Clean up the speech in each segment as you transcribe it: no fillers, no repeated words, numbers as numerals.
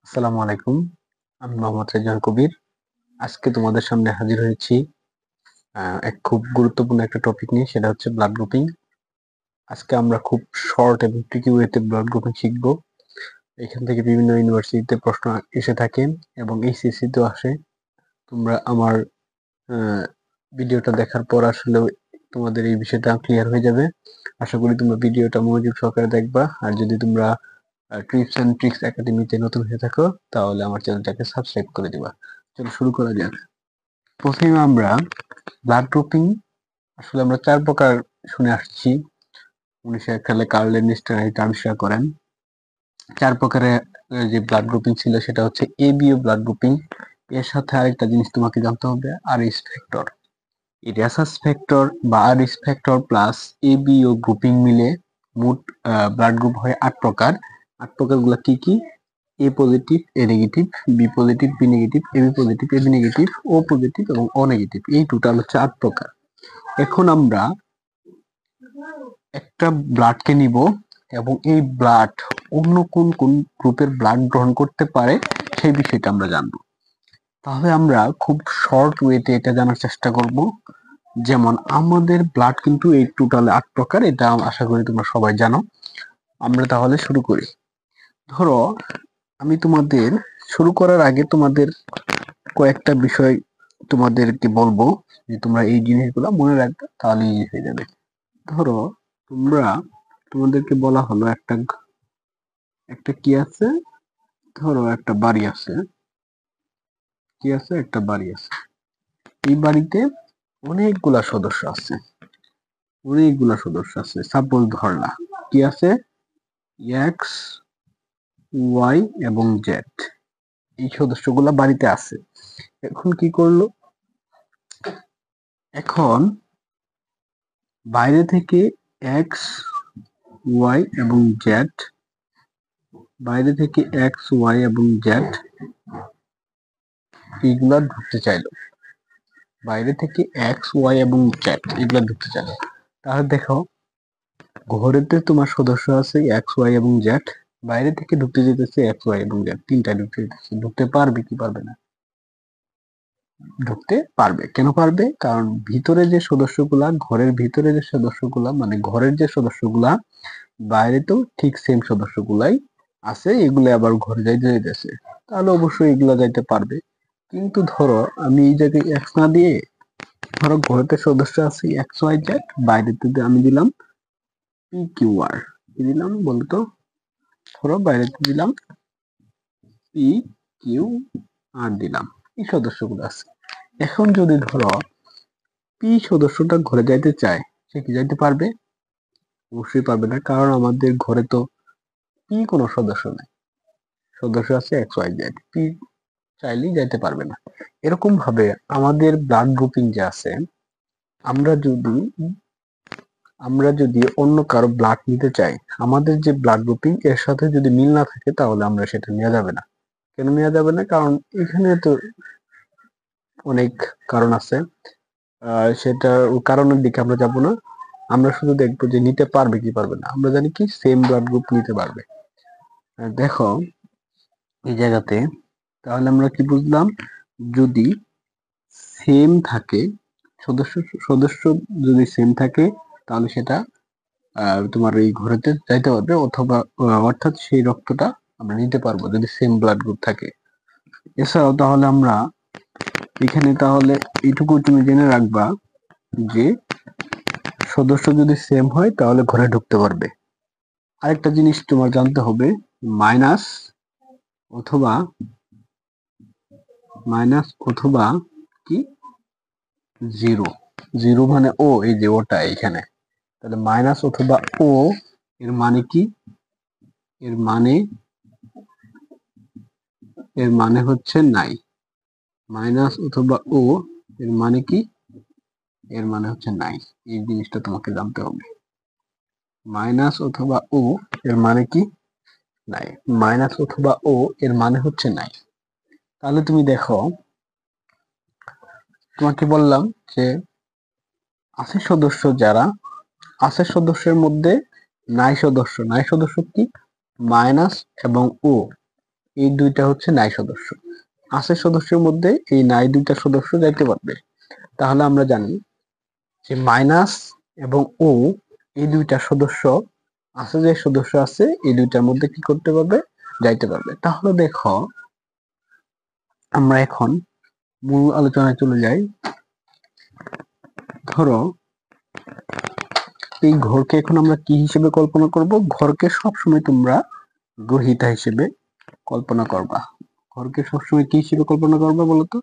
আসসালামু আলাইকুম। আমি মোহাম্মদ রেজান কবির। আজকে তোমাদের সামনে হাজির হয়েছি এক খুব গুরুত্বপূর্ণ একটা টপিক নিয়ে, সেটা হচ্ছে ব্লাড গ্রুপিং। আজকে আমরা খুব শর্ট এবং ট্রিকি ওয়েতে ব্লাড গ্রুপিং শিখব। এখান থেকে বিভিন্ন ইউনিভার্সিটিতে প্রশ্ন এসে থাকে এবং এইচএসসি তেও আসে। তোমরা আমার ভিডিওটা দেখার পর আসলে তোমাদের এই বিষয়টা ক্লিয়ার হয়ে যাবে। আশা করি তোমরা ভিডিওটা মনোযোগ সহকারে দেখবা। আর যদি তোমরা টিপস এন্ড ট্রিক্স একাডেমিতে নতুন হয়ে থাকো তাহলে আমার চ্যানেলটাকে সাবস্ক্রাইব করে দিবা। চলো শুরু করা যাক। প্রথমে আমরা ব্লাড গ্রুপিং আসলে আমরা 4 প্রকার শুনে আসছি। 1901 সালে কার্ল লেনিস্টার এটা আবিষ্কার করেন। 4 প্রকারের যে ব্লাড গ্রুপিং ছিল সেটা হচ্ছে এবিও ব্লাড গ্রুপিং। এর সাথে আরেকটা জিনিস তোমাকে জানতে হবে, আরএস ফ্যাক্টর। এই রেসাস ফ্যাক্টর বা RS factor plus ABO grouping মিলে মোট ব্লাড গ্রুপ হয় 8 প্রকার। 8 প্রকারগুলো কি কি? A positive, A negative, B positive, B negative, AB positive, AB negative, O positive এবং ও নেগেটিভ। এই টোটাল হচ্ছে 8 প্রকার। এখন আমরা একটা ব্লাডকে নিব এবং এই ব্লাড অন্য কোন কোন গ্রুপের ব্লাড গ্রহণ করতে পারে সেই বিষয়টা আমরা জানবো। তাহলে আমরা খুব শর্ট ওয়েতে এটা জানার চেষ্টা করব। যেমন আমাদের ব্লাড কিন্তু এই টোটাল 8 প্রকার, এটা আশা করি তোমরা সবাই জানো। আমরা তাহলে শুরু করি। ধরো আমি তোমাদের শুরু করার আগে তোমাদের কয়েকটা বিষয় তোমাদেরকে বলবো, যে তোমরা এই জিনিসগুলো মনে রাখবে, তাহলে ইজি হয়ে যাবে। ধরো তোমাদেরকে বলা হলো একটা একটা কি আছে, ধরো একটা বাড়ি আছে, কি আছে, একটা বাড়ি আছে। এই বাড়িতে অনেকগুলা সদস্য আছে, সাপোজ ধরলা কি আছে, এক্স, ওয়াই এবং জেড। এই সদস্যগুলা বাড়িতে আছে। এখন কি করলো, এখন বাইরে থেকে এক্স, ওয়াই এবং জেড, বাইরে থেকে এক্স, ওয়াই এবং জেড এইগুলা ঢুকতে চাইলো, বাইরে থেকে এক্স, ওয়াই এবং জেড এগুলা ঢুকতে চাইলো। তাহলে দেখো ঘরেতে তোমার সদস্য আছে এক্স, ওয়াই এবং জেড, বাইরে থেকে ঢুকতে যেতেছে এক্স, ওয়াই এবং জেড, তিনটা ঢুকতে যেতেছে। ঢুকতে পারবে কি পারবে না? ঢুকতে পারবে। কেন পারবে? কারণ ভিতরে যে সদস্যগুলা, ঘরের ভিতরে যে সদস্যগুলা, মানে ঘরের যে সদস্যগুলা বাইরে তো ঠিক সেম সদস্যগুলাই আছে, এগুলো আবার ঘরে যাইতে যাইতেছে, তাহলে অবশ্যই এগুলা যাইতে পারবে। কিন্তু ধরো আমি এই জায়গায় এক্স না দিয়ে, ধরো ঘরেতে সদস্য আছে এক্স, ওয়াই, জেড, বাইরেতে আমি দিলাম পি কিউ আর। কি দিলাম বলতো? ধরো বাইরেতে দিলাম পি কিউ আর দিলাম, এই সদস্যগুলো আছে। এখন যদি ধরো পি সদস্যটা ঘরে যাইতে চায়, সে কি যাইতে পারবে? অবশ্যই পারবে না, কারণ আমাদের ঘরে তো পি কোনো সদস্য নাই, সদস্য আছে এক্স, ওয়াই, জেড। পি চাইলেই যাইতে পারবে না। এরকম ভাবে আমাদের ব্লাড গ্রুপিং যে আছে, আমরা যদি অন্য কারো ব্লাড নিতে চাই, আমাদের যে ব্লাড গ্রুপিং এর সাথে যদি মিল না থাকে তাহলে আমরা সেটা নেওয়া যাবে না। কেন নেওয়া যাবে না? কারণ এখানে তো অনেক কারণ আছে। সেটা কারণের দিকে আমরা যাব না। আমরা শুধু দেখবো যে নিতে পারবে কি পারবে না। আমরা জানি কি সেম ব্লাড গ্রুপ নিতে পারবে। দেখো এই জায়গাতে তাহলে আমরা কি বুঝলাম, যদি সেম থাকে, সদস্য সদস্য যদি সেম থাকে তাহলে সেটা তোমার এই ঘরেতে যাইতে পারবে, অথবা অর্থাৎ সেই রক্তটা আমরা নিতে পারবো যদি সেম ব্লাড গ্রুপ থাকে। এছাড়াও তাহলে আমরা এখানে তাহলে এইটুকু তুমি জেনে রাখবা যে সদস্য যদি সেম হয় তাহলে ঘরে ঢুকতে পারবে। আরেকটা জিনিস তোমার জানতে হবে, মাইনাস অথবা কি জিরো। জিরো মানে ও, এই যে ওটা এখানে, তাহলে মাইনাস অথবা ও এর মানে কি? এর মানে হচ্ছে নাই। মাইনাস অথবা ও এর মানে কি? এর মানে হচ্ছে নাই। এই জিনিসটা তোমাকে জানতে হবে। মাইনাস অথবা ও এর মানে কি? নাই। মাইনাস অথবা ও এর মানে হচ্ছে নাই। তাহলে তুমি দেখো, তোমাকে বললাম যে আছে সদস্য যারা, আছে সদস্যের মধ্যে নাই সদস্য কি? মাইনাস এবং ও এই দুইটা হচ্ছে নাই সদস্য। আছে সদস্যের মধ্যে এই নাই দুইটা সদস্য যাইতে পারবে। তাহলে আমরা জানি যে মাইনাস এবং ও এই দুইটা সদস্য আছে, যে সদস্য আছে এই দুইটার মধ্যে কি করতে পারবে, যাইতে পারবে। তাহলে দেখো আমরা এখন মূল আলোচনায় চলে যাই। ধরো এই ঘরকে এখন আমরা কি হিসেবে কল্পনা করব? ঘরকে সবসময় তোমরা গ্রহিতা হিসেবে কল্পনা করবা। ঘরকে সবসময় কি হিসেবে কল্পনা করবা বলতো?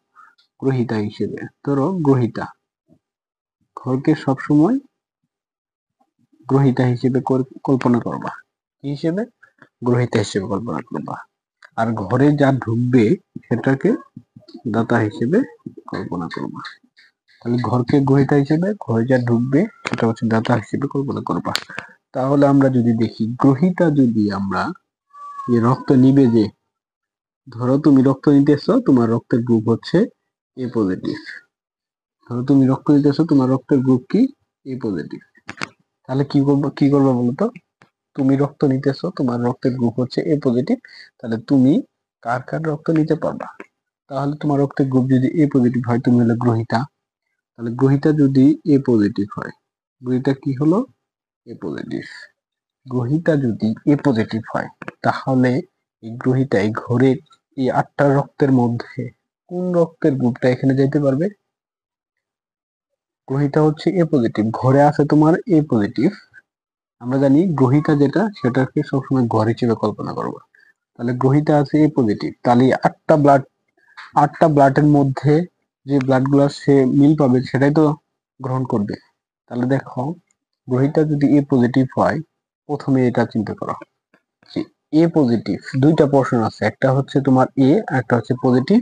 গ্রহিতা হিসেবে। ধরো গ্রহিতা, ঘরকে সবসময় গ্রহিতা হিসেবে কল্পনা করবা। কি হিসেবে? গ্রহিতা হিসেবে কল্পনা করবা। আর ঘরে যা ঢুকবে সেটাকে দাতা হিসেবে কল্পনা করবা। তাহলে ঘরকে গ্রহিতা হিসেবে, ঘরে যা ঢুকবে সেটা হচ্ছে দাতা হিসেবে কল্পনা করবা। তাহলে আমরা যদি দেখি গ্রহিতা, যদি আমরা যে রক্ত নিবে, যে ধরো তুমি রক্ত নিতেছো, তোমার রক্তের গ্রুপ হচ্ছে এ পজিটিভ। ধরো তুমি রক্ত নিতেছো, তোমার রক্তের গ্রুপ কি? A positive. তাহলে কি করবো বলতো? তুমি রক্ত নিতেছো, তোমার রক্তের গ্রুপ হচ্ছে এ পজিটিভ, তাহলে তুমি কার কার রক্ত নিতে পারবা? তাহলে তোমার রক্তের গ্রুপ যদি এ পজিটিভ হয়, তুমি হলো গ্রহিতা। তাহলে গ্রহিতা যদি এ পজিটিভ হয়, গ্রহিতা কি হলো? এ পজিটিভ। গ্রহিতা যদি এ পজিটিভ হয়, তাহলে এই গ্রহিতা এই ঘরের এই 8টা রক্তের মধ্যে কোন রক্তের গ্রুপটা এখানে যেতে পারবে? গ্রহিতা হচ্ছে এ পজিটিভ, ঘরে আছে তোমার এ পজিটিভ। আমরা জানি গ্রহিতা যেটা, সেটাকে সবসময় ঘর হিসেবে কল্পনা করবো। তাহলে গ্রহিতা আছে এ পজিটিভ, তাহলে 8টা ব্লাডের মধ্যে যে ব্লাড গুলা সে মিল পাবে সেটাই তো গ্রহণ করবে। তাহলে দেখো গ্রহিতা যদি এ পজিটিভ হয়, প্রথমে এটা চিন্তা করো যে এ পজিটিভ দুইটা পোর্শন আছে, একটা হচ্ছে তোমার এ, একটা হচ্ছে পজিটিভ,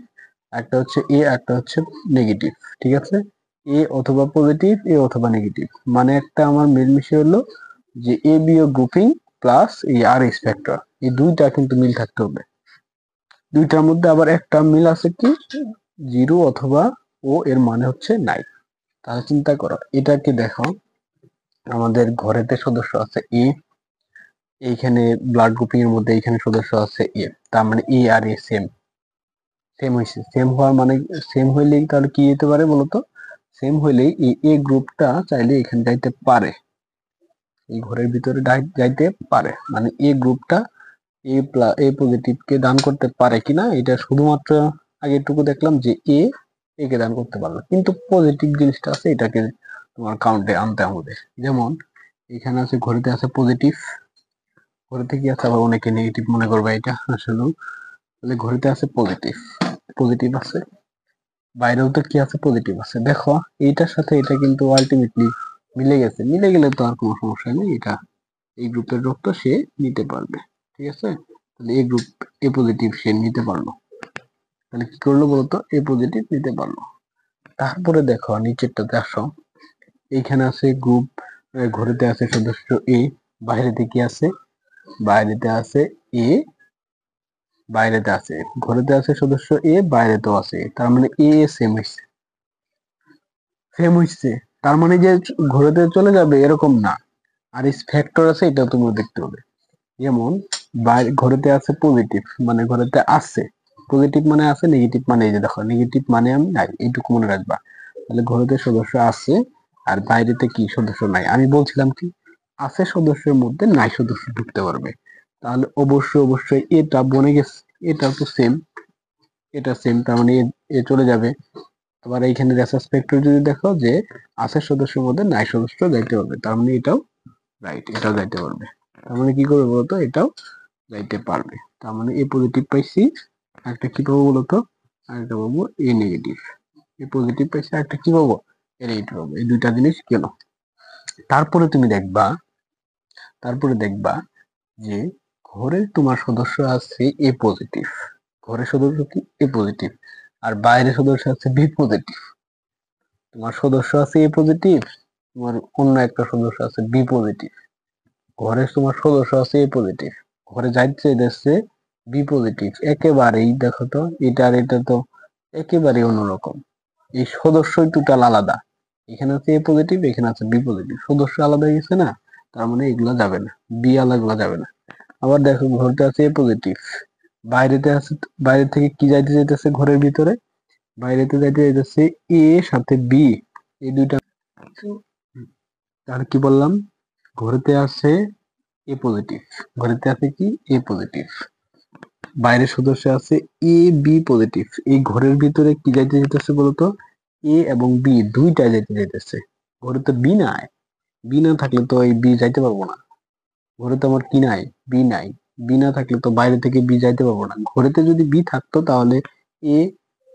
একটা হচ্ছে এ, একটা হচ্ছে নেগেটিভ। ঠিক আছে, এ অথবা পজিটিভ, এ অথবা নেগেটিভ, মানে একটা আমার মিলমিশে হলো যে A B O grouping plus এই আর এস ফ্যাক্টর, এই দুইটা কিন্তু মিল থাকতে হবে। দুইটার মধ্যে আবার একটা মিল আছে কি? জিরো অথবা ও, এর মানে হচ্ছে নাই। তাহলে চিন্তা করো, এটাকে দেখো আমাদের ঘরেতে সদস্য আছে এ, এইখানে ব্লাড গ্রুপিং এর মধ্যে এইখানে সদস্য আছে এ, তার মানে এ আর এ সেম সেম হয়েছে। সেম হওয়ার মানে, সেম হইলেই তাহলে কি যেতে পারে বলতো? সেম হইলেই এই এ গ্রুপটা চাইলে এখানে যাইতে পারে, এই ঘরের ভিতরে যাইতে পারে, মানে এ গ্রুপটা এ পজিটিভ কে দান করতে পারে কিনা, এটা শুধুমাত্র আগে একটু দেখলাম যে এ কে দান করতে পারলো, কিন্তু পজিটিভ জিনিসটা আছে এটাকে তোমার কাউন্টে আনতে হবে। যেমন এখানে আছে, ঘরেতে আছে পজিটিভ, ঘরেতে কি আছে, আবার অনেকে নেগেটিভ মনে করবে এটা আসলে। তাহলে ঘরেতে আছে পজিটিভ, পজিটিভ আছে, বাইরেও তো কি আছে? পজিটিভ আছে। দেখো এইটার সাথে এটা কিন্তু আলটিমেটলি মিলে গেছে, মিলে গেলে তো আর কোনো সমস্যা নেই, এটা এই গ্রুপের রক্ত সে নিতে পারবে। ঠিক আছে, তাহলে এই গ্রুপ এ পজিটিভ সে নিতে পারলো। তাহলে কি করলো বলতো? এ পজিটিভ নিতে পারলো। তারপরে দেখো নিচেরটাতে আসো, এইখানে আছে গ্রুপ, ঘরেতে আছে সদস্য এ, বাইরেতে কি আছে? বাইরেতে আছে এ, বাইরেতে আছে, ঘরেতে আছে সদস্য এ, বাইরেতেও আছে, তার মানে এ সেম হইছে, সেম হইছে। তার মানে যে ঘরেতে চলে যাবে এরকম না, আর এই ফ্যাক্টর আছে এটাও তুমি দেখতে হবে। যেমন ঘরেতে আছে পজিটিভ, মানে ঘরেতে আছে পজিটিভ মানে আছে, নেগেটিভ মানে এই যে দেখো নেগেটিভ মানে আমি নাই, এইটুকু মনে রাখবা। তাহলে ঘরেতে সদস্য আছে আর বাইরেতে কি? সদস্য নাই। আমি বলছিলাম কি, আছে সদস্যের মধ্যে নাই সদস্য ঢুকতে পারবে, তাহলে অবশ্যই এটা বনে গেছে, এটা তো সেম, এটা সেম, তার মানে এ চলে যাবে। আবার এইখানে রেসার্চ ফ্যাক্টর যদি দেখো যে আছে সদস্যের মধ্যে নাই সদস্য যাইতে পারবে, তার মানে এটাও রাইট, এটাও যাইতে পারবে। তার মানে কি করবে বলতো? এটাও যাইতে পারবে। তার মানে এ পজিটিভ পাইছি, একটা কি পাবো বলতো? আরেকটা পাবো এ নেগেটিভ। এ পজিটিভ পাইছি, একটা কি পাবো? এ নেগেটিভ পাবো। এই দুইটা জিনিস গেল। তারপরে তুমি দেখবা, তারপরে দেখবা যে ঘরে তোমার সদস্য আছে এ পজিটিভ, ঘরের সদস্য কি? এ পজিটিভ, আর বাইরে সদস্য আছে বি পজিটিভ। তোমার সদস্য আছে এ পজিটিভ, তোমার অন্য একটা সদস্য আছে বি পজিটিভ, ঘরে তোমার সদস্য আছে এ পজিটিভ, ঘরে যাইতে যাচ্ছে বি পজিটিভ। একেবারেই দেখো তো, এটা আর এটা তো একেবারেই অন্যরকম, এই সদস্যই টোটাল আলাদা। এখানে আছে এ পজিটিভ, এখানে আছে বি পজিটিভ, সদস্য আলাদা হয়ে গেছে না, তার মানে এগুলা যাবে না, বি আলাদা যাবে না। আবার দেখো ঘরতে আছে এ পজিটিভ, বাইরেতে আছে, বাইরে থেকে কি যাইতে যাইতেছে ঘরের ভিতরে, বাইরেতে যাইতে যাইতেছে এ সাথে বি, এই দুইটা। তাহলে কি বললাম, ঘরেতে আছে এ পজিটিভ, ঘরেতে আছে কি এ পজিটিভ, বাইরের সদস্য আছে এ বি পজিটিভ, এই ঘরের ভিতরে কি যাইতে যেতেছে বলতো, এ এবং বি দুইটা যাইতে যাইতেছে। ঘরে তো বি নাই, বি না থাকলে তো এই বি যাইতে পারবো না। ঘরে তো আমার কি নাই, বি নাই, বি না থাকলে তো বাইরে থেকে বি যাইতে পারবো না। ঘরেতে যদি বি থাকতো তাহলে এ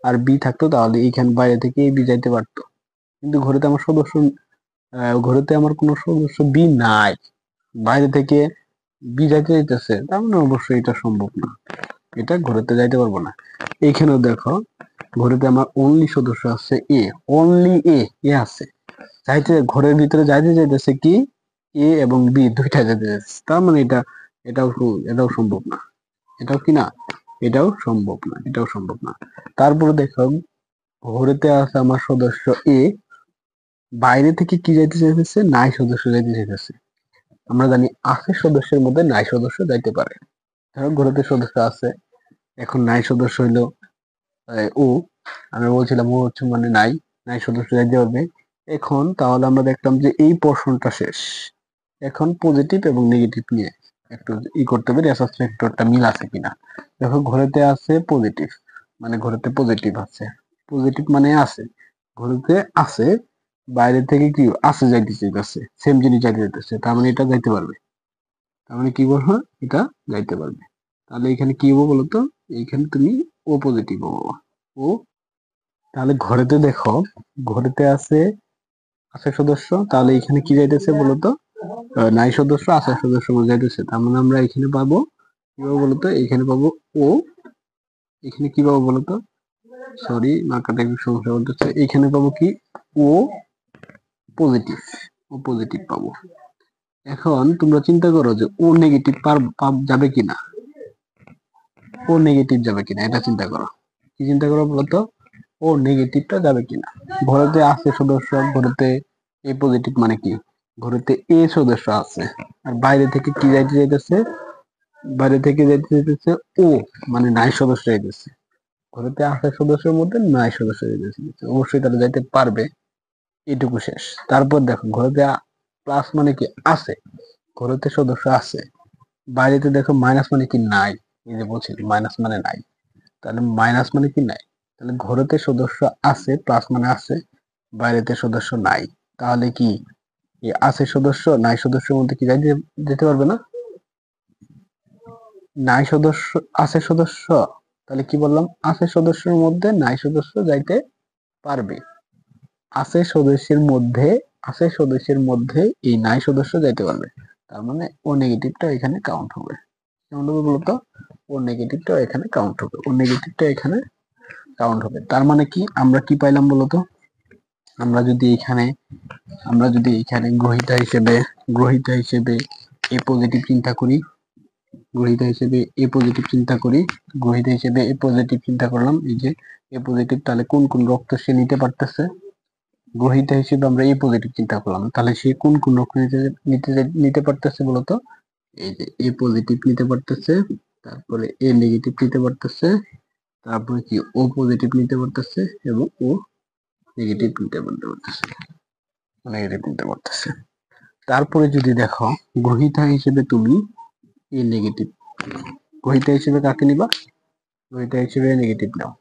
আর বি থাকতো, তাহলে এইখানে বাইরে থেকে এ বি যাইতে পারতো। কিন্তু ঘরেতে আমার সদস্য, ঘরেতে আমার কোনো সদস্য বি নাই, বাইরে থেকে বি যাইতে যাইতেছে, তার মানে অবশ্যই এটা সম্ভব না, এটা ঘরেতে যাইতে পারবো না। এইখানেও দেখো, ঘরেতে আমার অনলি সদস্য আছে এ, অনলি এ, এ আছে, যাইতে ঘরের ভিতরে যাইতে যাইতেছে কি এ এবং বি দুইটা যাইতে যাচ্ছে, তার মানে এটা, এটাও সম্ভব না, এটাও কি না, এটাও সম্ভব না, এটাও সম্ভব না। তারপরে দেখো, ঘরেতে আছে আমার সদস্য এ, বাইরে থেকে কি যাইতে চাইতেছে, নাই সদস্য যাইতে চাইতেছে। আমরা জানি আছে সদস্যের মধ্যে নাই সদস্য যাইতে পারে। ধরো ঘরেতে সদস্য আছে, এখন নাই সদস্য হইলো ও, আমি বলছিলাম ও হচ্ছে মানে নাই, নাই সদস্য যাইতে পারবে। এখন তাহলে আমরা দেখলাম যে এই পোর্শনটা শেষ, এখন পজিটিভ এবং নেগেটিভ নিয়ে একটু করতে হবে, রেসার্চ ফ্যাক্টরটা মিল আছে কিনা। দেখো ঘরেতে আছে পজিটিভ, মানে ঘরেতে পজিটিভ আছে, পজিটিভ মানে আছে, ঘরেতে আছে, বাইরে থেকে কি আছে যাইতে চাইতেছে, সেম জিনিস যাইতে চাইতেছে, তার মানে এটা যাইতে পারবে, তার মানে কি বলবো, এটা যাইতে পারবে। তাহলে এখানে কি হবো বলতো, এইখানে তুমি ও পজিটিভ হবো, ও। তাহলে ঘরেতে দেখো, ঘরেতে আছে আছে সদস্য, তাহলে এখানে কি যাইতেছে বলতো, নাই সদস্য আছে সদস্য যাইতেছে, তার মানে আমরা এখানে পাবো কি পাবো বলতো, এখানে পাবো ও, এখানে কি পাবো বলতো, সরি মার্কারটা একটু সমস্যা করতেছে, এখানে পাবো কি ও পজিটিভ, ও পজিটিভ পাবো। এখন তোমরা চিন্তা করো যে ও নেগেটিভ যাবে কিনা, ও নেগেটিভ যাবে কিনা, এটা চিন্তা করো, কি চিন্তা করো বলতো, ও নেগেটিভটা যাবে কিনা। ঘরেতে আছে সদস্য, ঘরেতে এ পজিটিভ মানে কি, ঘরেতে এ সদস্য আছে, আর বাইরে থেকে কি যাইতে যাইতেছে, বাইরে থেকে যাইতে যাইতেছে ও, মানে নাই সদস্য যাইতেছে। ঘরেতে আছে সদস্যের মধ্যে নাই সদস্য যাইতেছে, অবশ্যই তারা যাইতে পারবে, এটুকু শেষ। তারপর দেখো ঘরেতে প্লাস মানে কি আছে, ঘরেতে সদস্য আছে, বাইরেতে দেখো মাইনাস মানে কি নাই, এই যে বলছি মাইনাস মানে নাই, তাহলে মাইনাস মানে কি নাই, তাহলে ঘরেতে সদস্য আছে প্লাস মানে আছে, বাইরেতে সদস্য নাই, তাহলে কি এই আছে সদস্য নাই সদস্যের মধ্যে কি যাইতে যেতে পারবে না, নাই সদস্য আছে সদস্য, তাহলে কি বললাম, আছে সদস্যের মধ্যে নাই সদস্য যাইতে পারবে, আছে সদস্যের মধ্যে, আছে সদস্যের মধ্যে এই নাই সদস্য যাইতে পারবে, তার মানে ও নেগেটিভটা এখানে কাউন্ট হবে, কেমন হবে বলতো, ও নেগেটিভটা এখানে কাউন্ট হবে, ও নেগেটিভটা এখানে কাউন্ট হবে। তার মানে কি আমরা কি পাইলাম বলতো, আমরা যদি এখানে, আমরা যদি এখানে গ্রহিতা হিসেবে এ পজিটিভ চিন্তা করি, গ্রহিতা হিসেবে এ পজিটিভ চিন্তা করি, গ্রহিতা হিসেবে এ পজিটিভ চিন্তা করলাম, এই যে এ পজিটিভ, তাহলে কোন কোন রক্ত সে নিতে পারতেছে, গ্রহিতা হিসেবে আমরা এ পজিটিভ চিন্তা করলাম, তাহলে সে কোন কোন রক্ত নিতে নিতে পারতেছে বলতো, এই যে এ পজিটিভ নিতে পারতেছে, তারপরে এ নেগেটিভ নিতে পারতেছে, তারপরে কি ও পজিটিভ নিতে পারতেছে, এবং ও নেগেটিভ নিতে পারতেছে, নেগেটিভ নিতে পারতেছে। তারপরে যদি দেখো গ্রহিতা হিসেবে তুমি এ নেগেটিভ, গ্রহিতা হিসেবে কাকে নিবা, গ্রহিতা হিসেবে নেগেটিভ নাও,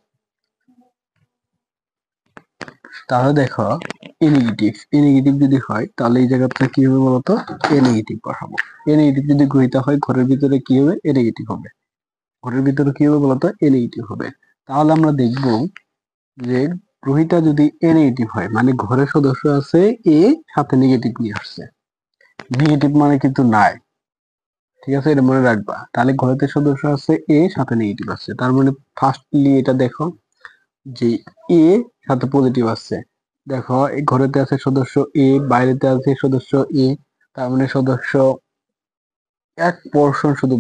তাহলে দেখো এ নেগেটিভ, এ নেগেটিভ যদি হয় তাহলে এই জায়গাটা কি হবে বলতো, এ নেগেটিভ বসাবো, এ নেগেটিভ যদি গ্রহিতা হয় ঘরের ভিতরে কি হবে, এ নেগেটিভ হবে, ঘরের ভিতরে কি হবে বলতো, এ নেগেটিভ হবে। তাহলে আমরা দেখবো যে গ্রহিতা যদি এ নেগেটিভ হয়, মানে ঘরের সদস্য আছে এ, সাথে নেগেটিভ নিয়ে আসছে, নেগেটিভ মানে কিন্তু নাই, ঠিক আছে, এটা মনে রাখবা। তাহলে ঘরেতে সদস্য আছে এ, সাথে নেগেটিভ আছে, তার মানে ফার্স্টলি এটা দেখো যে এ সাথে পজিটিভ আছে, দেখো এই ঘরেতে আছে সদস্য এ, বাইরেতে আছে সদস্য এ, তার মানে সদস্য এক পোর্শন শুধু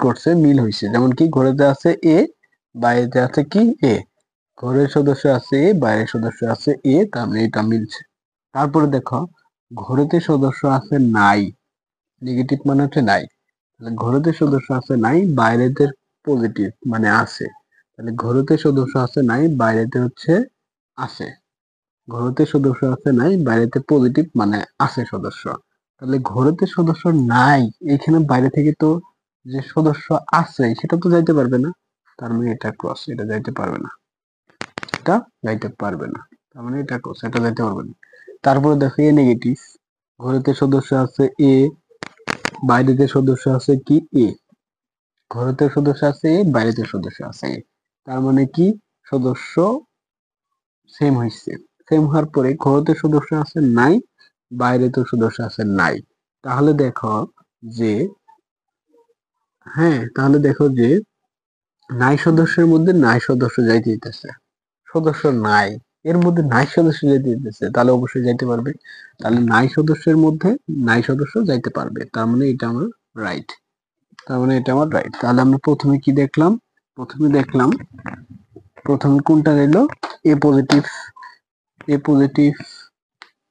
করছে, মিল হয়েছে, যেমন কি ঘরেতে আছে এ, বাইরেতে আছে কি এ, ঘরের সদস্য আছে এ, বাইরের সদস্য আছে এ, তার মানে এটা মিলছে। তারপরে দেখো ঘরেতে সদস্য আছে নাই, নেগেটিভ মানে হচ্ছে নাই, তাহলে ঘরেতে সদস্য আছে নাই, বাইরেতে পজিটিভ মানে আছে। তাহলে ঘরেতে সদস্য আছে নাই, বাইরেতে হচ্ছে আছে। ঘরেতে সদস্য আছে নাই, বাইরেতে পজিটিভ মানে আছে সদস্য। তাহলে ঘরেতে সদস্য নাই, এখানে বাইরে থেকে তো যে সদস্য আছে সেটা তো যাইতে পারবে না, তার মানে এটা ক্রস, এটা যাইতে পারবে না, এটা যাইতে পারবে না, তার মানে এটা ক্রস, এটা যাইতে পারবে না। তারপরে দেখো এ নেগেটিভ, ঘরেতে সদস্য আছে এ, বাইরেতে সদস্য আছে কি এ, ঘরেতে সদস্য আছে এ, বাইরেতে সদস্য আছে এ, তার মানে কি সদস্য সেম হয়েছে। সেম হওয়ার পরে ঘরেতে সদস্য আছে নাই, বাইরেতে সদস্য আছে নাই। তাহলে দেখো যে তাহলে দেখো যে নাই সদস্যের মধ্যে নাই সদস্য যাইতে দিতেছে, সদস্য নাই এর মধ্যে নাই সদস্য যাইতে দিতেছে, তাহলে অবশ্যই যাইতে পারবে। তাহলে নাই সদস্যের মধ্যে নাই সদস্য যাইতে পারবে, তার মানে এটা আমার রাইট, তার মানে এটা আমার রাইট। তাহলে আমরা প্রথমে কি দেখলাম, প্রথমে কোনটা রইল, এ পজিটিভ, এ পজিটিভ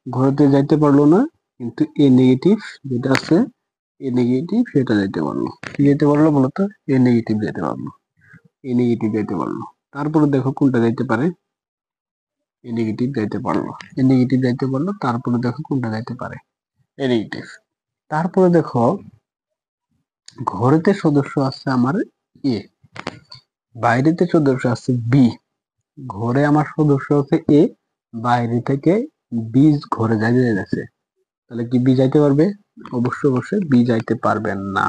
ঘরেতে যাইতে পারলো না, কিন্তু এ নেগেটিভ যেটা আছে, এ নেগেটিভ সেটা যাইতে পারলো। কি যেতে পারলো বলতো, এ নেগেটিভ যেতে পারলো, এ নেগেটিভ যাইতে পারলো। তারপরে দেখো কোনটা যাইতে পারে, এ নেগেটিভ যাইতে পারলো, এ নেগেটিভ যাইতে পারলো। তারপরে দেখো কোনটা যাইতে পারে, এ নেগেটিভ। তারপরে দেখো ঘরেতে সদস্য আছে আমার এ, বাইরেতে সদস্য আছে বি। ঘরে আমার সদস্য আছে এ, বাইরে থেকে বি ঘরে যাইতে যাচ্ছে, তাহলে কি বি যাইতে পারবে? অবশ্যই বি যাইতে পারবে না,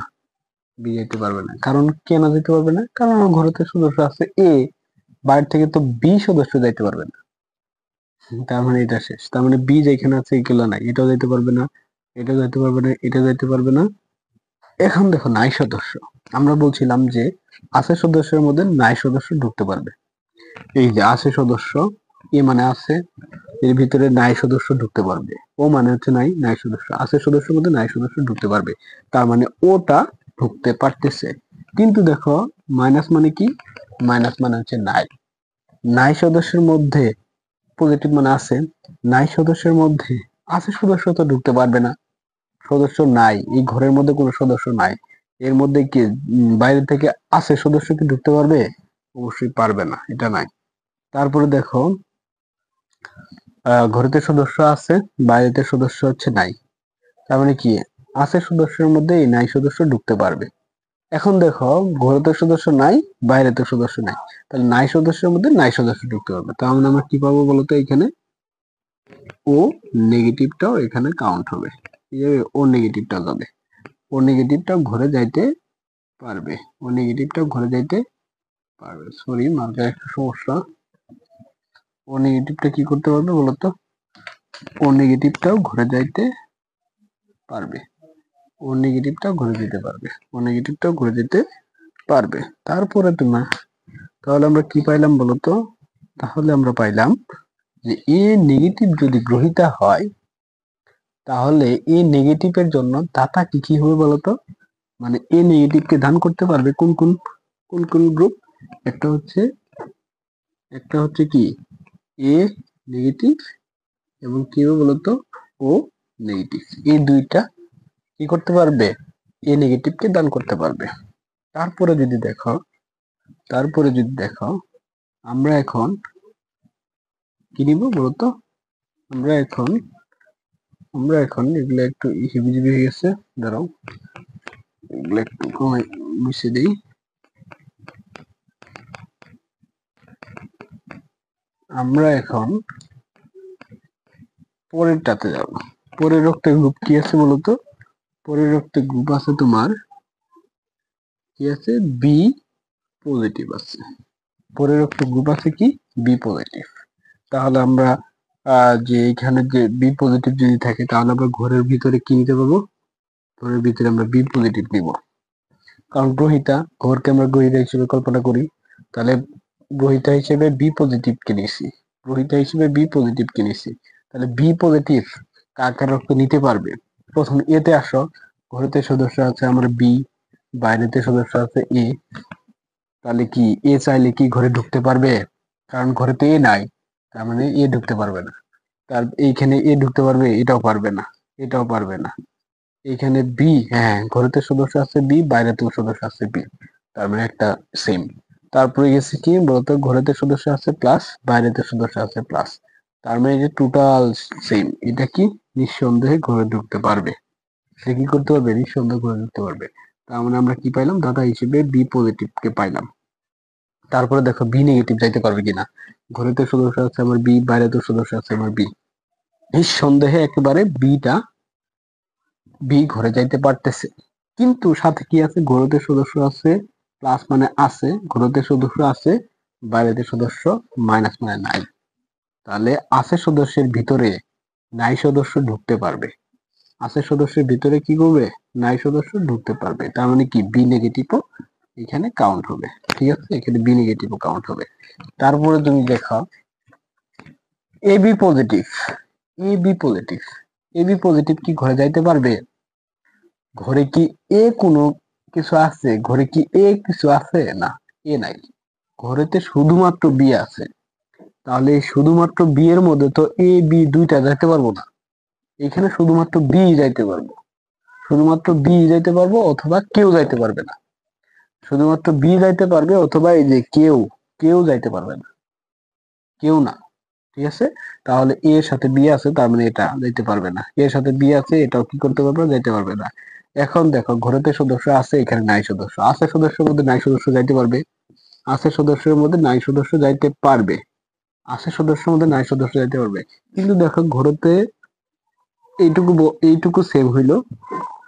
বি যাইতে পারবে না। কারণ কেন যেতে পারবে না? কারণ আমার ঘরেতে সদস্য আছে এ, বাইরে থেকে তো বি সদস্য যাইতে পারবে না, তার মানে এটা শেষ। তার মানে বি যেখানে আছে এগুলো নাই, এটাও যাইতে পারবে না, এটাও যাইতে পারবে না, এটা যাইতে পারবে না। এখন দেখো নাই সদস্য, আমরা বলছিলাম যে আছে সদস্যের মধ্যে নাই সদস্য ঢুকতে পারবে। এই যে আছে সদস্য, এ মানে আছে, এর ভিতরে নাই সদস্য ঢুকতে পারবে, ও মানে হচ্ছে নাই, নাই সদস্য, আছে সদস্যের মধ্যে নাই সদস্য ঢুকতে পারবে, তার মানে ওটা ঢুকতে পারতেছে। কিন্তু দেখো মাইনাস মানে কি, মাইনাস মানে হচ্ছে নাই, নাই সদস্যের মধ্যে পজিটিভ মানে আছে, নাই সদস্যের মধ্যে আছে সদস্য তো ঢুকতে পারবে না, সদস্য নাই, এই ঘরের মধ্যে কোনো সদস্য নাই, এর মধ্যে কি বাইরে থেকে আছে সদস্য কি ঢুকতে পারবে? অবশ্যই পারবে না, এটা নাই। তারপরে দেখো ঘরেতে সদস্য আছে, বাইরেতে সদস্য হচ্ছে নাই, তার মানে কি আছে সদস্যের মধ্যে এই নাই সদস্য ঢুকতে পারবে। এখন দেখো ঘরেতে সদস্য নাই, বাইরেতে সদস্য নাই, তাহলে নাই সদস্যের মধ্যে নাই সদস্য ঢুকতে পারবে, তার মানে আমরা কি পাবো বলতো, এখানে ও নেগেটিভটাও এখানে কাউন্ট হবে, ও নেগেটিভটা যাবে, ও নেগেটিভটাও ঘরে যাইতে পারবে, ও নেগেটিভটাও ঘরে যাইতে পারবে। সরি মার্কের একটা সমস্যা, ও নেগেটিভটা কি করতে পারবে বলতো, ও নেগেটিভটাও ঘরে যাইতে পারবে, ও নেগেটিভটাও ঘুরে যেতে পারবে, ও নেগেটিভটাও ঘুরে যেতে পারবে। তারপরে তোমার তাহলে আমরা কি পাইলাম বলতো, তাহলে আমরা পাইলাম যে এ নেগেটিভ যদি গ্রহিতা হয়, তাহলে এ নেগেটিভের জন্য দাতা কি কি হবে বলতো, মানে এ নেগেটিভকে দান করতে পারবে কোন কোন কোন কোন গ্রুপ, একটা হচ্ছে কি এ নেগেটিভ, এবং কি হবে বলতো ও নেগেটিভ, এই দুইটা কি করতে পারবে, এ নেগেটিভকে দান করতে পারবে। তারপরে যদি দেখো, আমরা এখন কি নিব বলতো, আমরা এখন এগুলো একটু হিবিজিবি হয়ে গেছে, দাঁড়াও এগুলো একটু কমাই মুছে দিই। আমরা এখন পরেরটাতে যাব। পরের রক্তের গ্রুপ কি আছে বলতো, পরের রক্তের গ্রুপ আছে তোমার কি আছে, বি পজিটিভ আছে, পরের রক্তের গ্রুপ আছে কি বি পজিটিভ। তাহলে আমরা যে এখানে যে বি পজিটিভ যদি থাকে, তাহলে আমরা ঘরের ভিতরে কি নিতে পারবো, ঘরের ভিতরে আমরা বি পজিটিভ নিব, কারণ গ্রহিতা, ঘরকে আমরা গ্রহিতা হিসেবে কল্পনা করি, তাহলে গ্রহিতা হিসেবে বি পজিটিভ কে নিছি, গ্রহিতা হিসেবে বি পজিটিভ কে নিছি, তাহলে বি পজিটিভ কার কার রক্ত নিতে পারবে। প্রথম এতে আসো, ঘরেতে সদস্য আছে আমার বি, বাইরেতে সদস্য আছে এ, তাহলে কি এ চাইলে কি ঘরে ঢুকতে পারবে, কারণ ঘরে তো এ নাই, তার মানে এ ঢুকতে পারবে না। তার এইখানে এ ঢুকতে পারবে, এটাও পারবে না, এটাও পারবে না। এখানে বি, হ্যাঁ ঘরেতে সদস্য আছে বি, বাইরেতেও সদস্য আছে বি, তার মানে একটা সেম। তারপরে গেছে কি বলতো, ঘরেতে সদস্য আছে প্লাস, বাইরেতে সদস্য আছে প্লাস, তার মানে যে টোটাল সেম। এটা কি নিঃসন্দেহে ঘরে ঢুকতে পারবে, সে কি করতে পারবে, নিঃসন্দেহে ঘরে ঢুকতে পারবে। তার মানে আমরা কি পাইলাম, দাতা হিসেবে বি পজিটিভ কে পাইলাম। তারপরে দেখো বি নেগেটিভ যাইতে পারবে কিনা। ঘরেতে সদস্য আছে আমার বি, বাইরেতে সদস্য আছে আমার বি, নিঃসন্দেহে একেবারে বি ঘরে যাইতে পারতেছে। কিন্তু সাথে কি আছে, ঘরেতে সদস্য আছে প্লাস মানে আছে, ঘরেতে সদস্য আছে, বাইরেতে সদস্য মাইনাস মানে নাই। তাহলে আছে সদস্যের ভিতরে নাই সদস্য ঢুকতে পারবে, আছে সদস্যের ভিতরে কি করবে, নাই সদস্য ঢুকতে পারবে। তার মানে কি বি নেগেটিভও এখানে কাউন্ট হবে। ঠিক আছে, এখানে বি নেগেটিভও কাউন্ট হবে। তারপরে তুমি দেখো A B positive, A B positive, A B positive কি ঘরে যাইতে পারবে? ঘরে কি এ কোনো কিছু আছে, ঘরে কি এ কিছু আছে? না, এ নাই, ঘরেতে শুধুমাত্র বি আছে। তাহলে শুধুমাত্র বি এর মধ্যে তো এ বি দুইটা যাইতে পারবো না, এখানে শুধুমাত্র বি যাইতে পারবো, শুধুমাত্র বি যাইতে পারবো, অথবা কেউ যাইতে পারবে না। শুধুমাত্র বি যাইতে পারবে, অথবা এই যে কেউ, কেউ যাইতে পারবে না, কেউ না। ঠিক আছে, তাহলে এ এর সাথে বি আছে, তার মানে এটা যাইতে পারবে না। এর সাথে বি আছে, এটাও কি করতে পারবে না, যাইতে পারবে না। এখন দেখো ঘরেতে সদস্য আছে, এখানে নাই সদস্য আছে, সদস্যের মধ্যে নাই সদস্য যাইতে পারবে, আছে সদস্যের মধ্যে নাই সদস্য যাইতে পারবে, আছে সদস্যের মধ্যে নাই সদস্য যাইতে পারবে। কিন্তু দেখো ঘরেতে এইটুকু সেভ হইলো,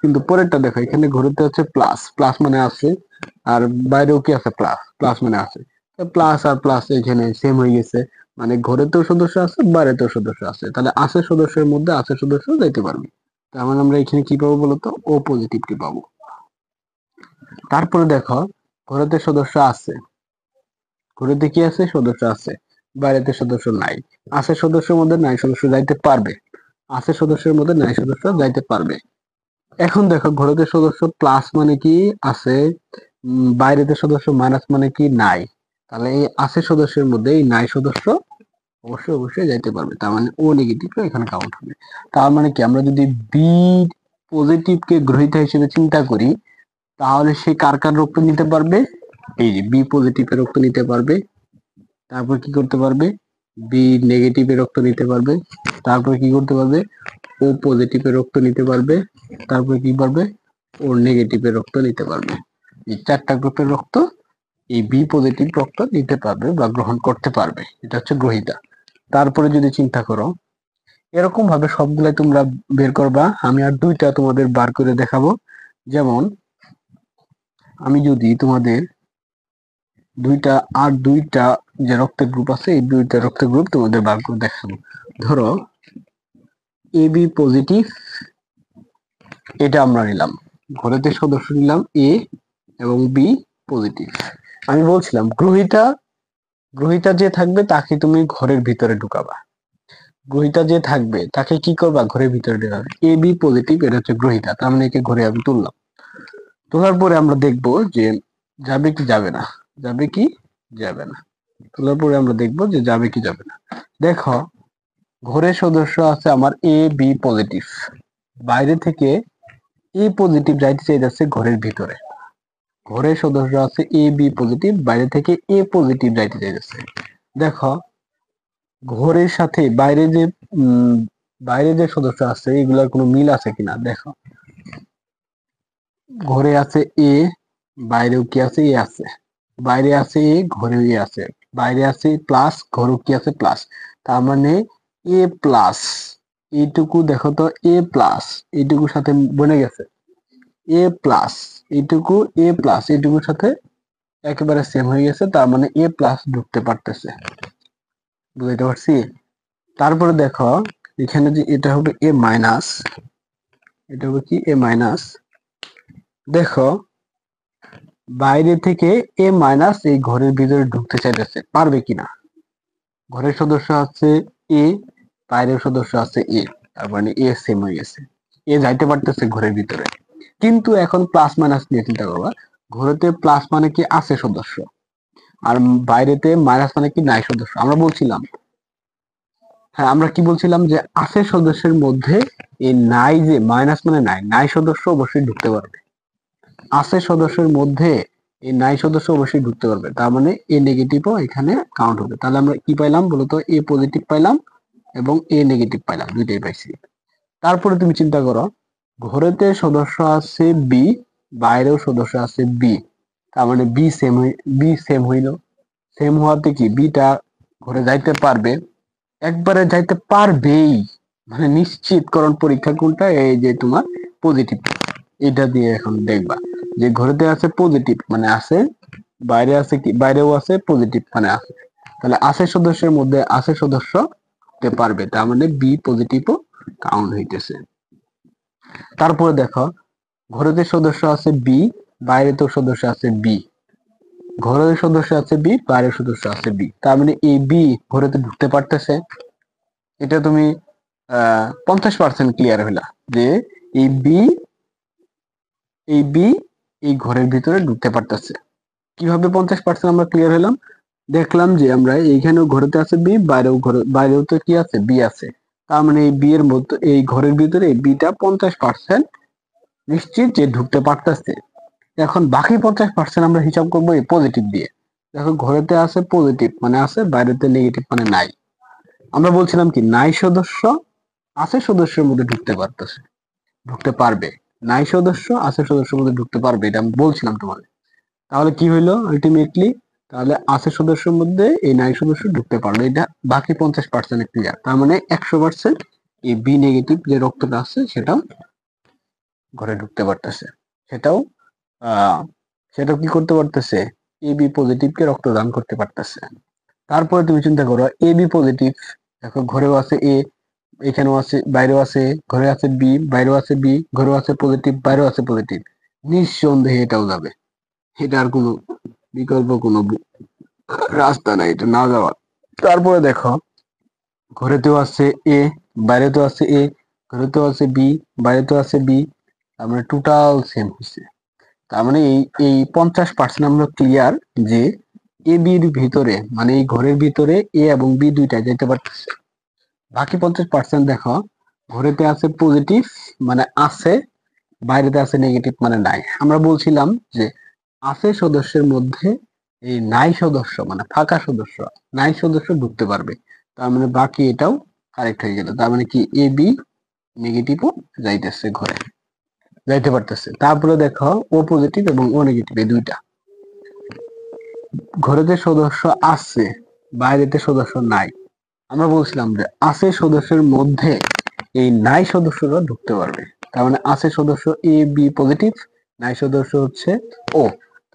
কিন্তু পরেরটা দেখো, এখানে ঘরেতে হচ্ছে প্লাস, প্লাস মানে আছে, আর বাইরেও কি আছে, প্লাস, প্লাস মানে আছে। প্লাস আর প্লাস এখানে সেম হয়ে গেছে, মানে ঘরেতেও সদস্য আছে, বাইরেতেও সদস্য আছে, তাহলে আছে সদস্যের মধ্যে আছে সদস্য যাইতে পারবে। তার মানে আমরা এখানে কি পাবো বলতো, ও পজিটিভ টি পাবো। তারপরে দেখো ঘরেতে সদস্য আছে, ঘরেতে কি আছে, সদস্য আছে, বাইরেতে সদস্য নাই, আছে সদস্যের মধ্যে নাই সদস্য যাইতে পারবে, আছে সদস্যের মধ্যে নাই সদস্য যাইতে পারবে। এখন দেখো ঘরেতে সদস্য প্লাস মানে কি আছে, বাইরেতে সদস্য মাইনাস মানে কি নাই। তাহলে এই আছে সদস্যের মধ্যে এই নাই সদস্য অবশ্যই অবশ্যই যাইতে পারবে, তার মানে ও নেগেটিভ এখানে কাউন্ট হবে। তার মানে কি আমরা যদি বি পজিটিভ কে গ্রহিতা হিসেবে চিন্তা করি, তাহলে সে কার কার রক্ত নিতে পারবে, এই যে বি পজিটিভ এর রক্ত নিতে পারবে, তারপর কি করতে পারবে, বি নেগেটিভ এর রক্ত নিতে পারবে, তারপর কি করতে পারবে, ও পজিটিভ এর রক্ত নিতে পারবে, তারপর কি পারবে, ও নেগেটিভ এর রক্ত নিতে পারবে। এই চারটা গ্রুপের রক্ত এই বি পজিটিভ রক্ত নিতে পারবে বা গ্রহণ করতে পারবে, এটা হচ্ছে গ্রহিতা। তারপরে যদি চিন্তা করো, এরকম ভাবে সবগুলাই তোমরা বের করবা, আমি আর দুইটা তোমাদের বার করে দেখাবো। যেমন আমি যদি তোমাদের দুইটা যে রক্তের গ্রুপ আছে, এই দুইটা রক্তের গ্রুপ তোমাদের বার করে দেখাবো। ধরো এ বি পজিটিভ, এটা আমরা নিলাম, ঘরেতে সদস্য নিলাম এ এবং বি পজিটিভ। আমি বলছিলাম গ্রহিতা, গ্রহিতা যে থাকবে তাকে তুমি ঘরের ভিতরে ঢুকাবা, গ্রহিতা যে থাকবে তাকে কি করবা, ঘরের ভিতরে ঢুকাবে। এ বি পজিটিভ এটা হচ্ছে গ্রহিতা, তার মানে একে ঘরে আমি তুললাম। তোলার পরে আমরা দেখবো যে যাবে কি যাবে না, যাবে কি যাবে না। তোলার পরে আমরা দেখবো যে যাবে কি যাবে না। দেখো ঘরের সদস্য আছে আমার এ বি পজিটিভ, বাইরে থেকে এ পজিটিভ যাইতে চাইতেছে ঘরের ভিতরে, ঘরের সদস্য আছে এ বি পজিটিভ, বাইরে থেকে এ পজিটিভ যাইতে চাইতেছে। দেখো ঘরের সাথে বাইরে যে বাইরে যে সদস্য আছে এগুলার কোনো মিল আছে কিনা দেখো, ঘরে আছে এ, বাইরেও কি আছে, এ আছে, বাইরে আছে এ, ঘরেও এ আছে, বাইরে আছে প্লাস, ঘরেও কি আছে, প্লাস। তার মানে এ প্লাস, এইটুকু দেখো তো এ প্লাস, এইটুকুর সাথে বনে গেছে, এ প্লাস এইটুকু, এ প্লাস এইটুকুর সাথে একেবারে সেম হয়ে গেছে, তার মানে এ প্লাস ঢুকতে পারতেছে। বুঝতে পারছি? তারপরে দেখো এখানে যে এটা হবে এ মাইনাস, এটা হবে কি এ মাইনাস। দেখো বাইরে থেকে এ মাইনাস এই ঘরের ভিতরে ঢুকতে চাইতেছে, পারবে কিনা। ঘরের সদস্য আছে এ, বাইরের সদস্য আছে এ, তার মানে এ সেম হয়ে গেছে, এ যাইতে পারতেছে ঘরের ভিতরে। কিন্তু এখন প্লাস মাইনাস নিয়ে চিন্তা করবা, ঘরেতে প্লাস মানে কি আছে সদস্য, আর বাইরেতে মাইনাস মানে কি নাই সদস্য। আমরা বলছিলাম, হ্যাঁ আমরা কি বলছিলাম যে আছে সদস্যের মধ্যে এই নাই, যে মাইনাস মানে নাই, নাই সদস্য অবশ্যই ঢুকতে পারবে। আছে সদস্যের মধ্যে এই নাই সদস্য অবশ্যই ঢুকতে পারবে, তার মানে এ নেগেটিভও এখানে কাউন্ট হবে। তাহলে আমরা কি পাইলাম বলতো, এ পজিটিভ পাইলাম এবং এ নেগেটিভ পাইলাম, দুইটাই পাইছি। তারপরে তুমি চিন্তা করো, ঘরেতে সদস্য আছে বি, বাইরেও সদস্য আছে বি, তার মানে বি সেম হইল। সেম হওয়াতে কি বিটা ঘরে যাইতে পারবে, একবারে যাইতে পারবেই, মানে নিশ্চিতকরণ পরীক্ষা কোনটা, এই যে তোমার পজিটিভ। এটা দিয়ে এখন দেখবা যে ঘরেতে আছে পজিটিভ মানে আছে, বাইরে আছে কি, বাইরেও আছে পজিটিভ মানে আছে, তাহলে আছে সদস্যের মধ্যে আছে সদস্য হতে পারবে, তার মানে বি পজিটিভও কাউন্ট হইতেছে। তারপরে দেখো, ঘরেতে সদস্য আছে বি, বাইরেতেও সদস্য আছে বি, ঘরের সদস্য আছে বি, বাইরের সদস্য আছে বি, তার মানে এই বি ঘরেতে ঢুকতে পারতেছে। এটা তুমি 50% ক্লিয়ার হইলা যে এই বি, এই বি এই ঘরের ভিতরে ঢুকতে পারতেছে। কিভাবে 50% আমরা ক্লিয়ার হলাম, দেখলাম যে আমরা এইখানেও ঘরেতে আছে বি, বাইরেও তো কি আছে, বি আছে, তার মানে এই বি এর মধ্যে এই ঘরের ভিতরে বিটা 50% নিশ্চিত যে ঢুকতে পারতেছে। এখন বাকি 50% আমরা হিসাব করবো এই পজিটিভ দিয়ে। দেখো ঘরেতে আছে পজিটিভ মানে আছে, বাইরেতে নেগেটিভ মানে নাই। আমরা বলছিলাম কি নাই সদস্য আছে সদস্যের মধ্যে ঢুকতে পারতেছে, ঢুকতে পারবে, নাই সদস্য আছে সদস্যের মধ্যে ঢুকতে পারবে, এটা আমি বলছিলাম তোমাদের। তাহলে কি হইলো আলটিমেটলি, তাহলে আছে সদস্যের মধ্যে এই নাই সদস্য ঢুকতে পারলো, এটা বাকি 50% ক্লিয়ার, তার মানে 100% এই বি নেগেটিভ যে রক্তটা আছে সেটাও ঘরে ঢুকতে পারতেছে, সেটাও আহ সেটাও কি করতে পারতেছে, এ বি পজিটিভ কে রক্তদান করতে পারতেছে। তারপরে তুমি চিন্তা করো এ বি পজিটিভ, দেখো ঘরেও আছে এ, এখানেও আছে, বাইরেও আছে, ঘরে আছে বি, বাইরেও আছে বি, ঘরেও আছে পজিটিভ, বাইরেও আছে পজিটিভ, নিঃসন্দেহে এটাও যাবে, এটা আর কোনো বিকল্প কোনো রাস্তা নাই এটা না যাওয়ার। তারপরে দেখো ঘরেতেও আছে এ, বাইরেতেও আছে এ, ঘরেতেও আছে বি, বাইরেতেও আছে বি, তার মানে টোটাল সেম হচ্ছে। তার মানে এই এই 50% আমরা ক্লিয়ার যে এ বির ভিতরে মানে এই ঘরের ভিতরে এ এবং বি দুইটা যেতে পারতেছে। বাকি 50% দেখো, ঘরেতে আছে পজিটিভ মানে আছে, বাইরেতে আছে নেগেটিভ মানে নাই। আমরা বলছিলাম যে আছে সদস্যের মধ্যে এই নাই সদস্য মানে ফাঁকা সদস্য, নাই সদস্য ঢুকতে পারবে, তার মানে বাকি এটাও কারেক্ট হয়ে গেল। তার মানে কি এ বি নেগেটিভও যাইতেছে ঘরে, যাইতে পারতেছে। তারপরে দেখো ও পজিটিভ এবং ও নেগেটিভ এই দুইটা, ঘরেতে সদস্য আছে, বাইরেতে সদস্য নাই। আমরা বলছিলাম যে আছে সদস্যের মধ্যে এই নাই সদস্যরা ঢুকতে পারবে, তার মানে আছে সদস্য এ বি পজিটিভ, নাই সদস্য হচ্ছে ও,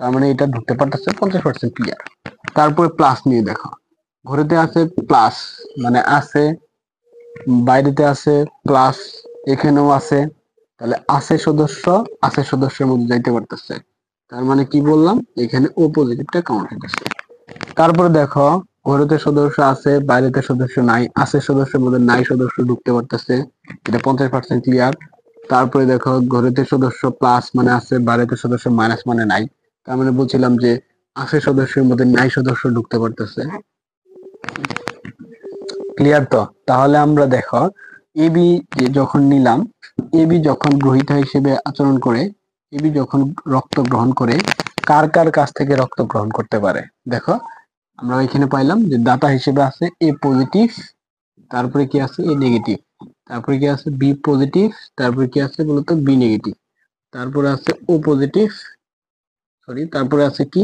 তার মানে এটা ঢুকতে পারতেছে 50% ক্লিয়ার। তারপরে প্লাস নিয়ে দেখো, ঘরেতে আছে প্লাস মানে আছে, বাইরেতে আছে প্লাস, এখানেও আছে, তাহলে আছে সদস্যের মধ্যে যাইতে পারতেছে, তার মানে কি বললাম এখানে ও পজিটিভটা কাউন্ট হইতেছে। তারপরে দেখো ঘরেতে সদস্য আছে, বাইরেতে সদস্য নাই, আছে সদস্যের মধ্যে নাই সদস্য ঢুকতে পারতেছে, এটা 50% ক্লিয়ার। তারপরে দেখো ঘরেতে সদস্য প্লাস মানে আছে, বাইরেতে সদস্য মাইনাস মানে নাই, তার মানে বলছিলাম যে আছে সদস্যের মধ্যে নাই সদস্য ঢুকতে পারতেছে। ক্লিয়ার তো? তাহলে আমরা দেখো এবি যখন নিলাম, এবি যখন গ্রহীতা হিসেবে আচরণ করে, এবি যখন রক্ত গ্রহণ করে, কার কার কাছ থেকে রক্ত গ্রহণ করতে পারে? দেখো আমরা এখানে পাইলাম যে দাতা হিসেবে আছে এ পজিটিভ, তারপরে কি আছে এ নেগেটিভ, তারপরে কি আছে বি পজিটিভ, তারপরে কি আছে বলতো বি নেগেটিভ, তারপরে আছে ও পজিটিভ, সরি তারপরে আছে কি,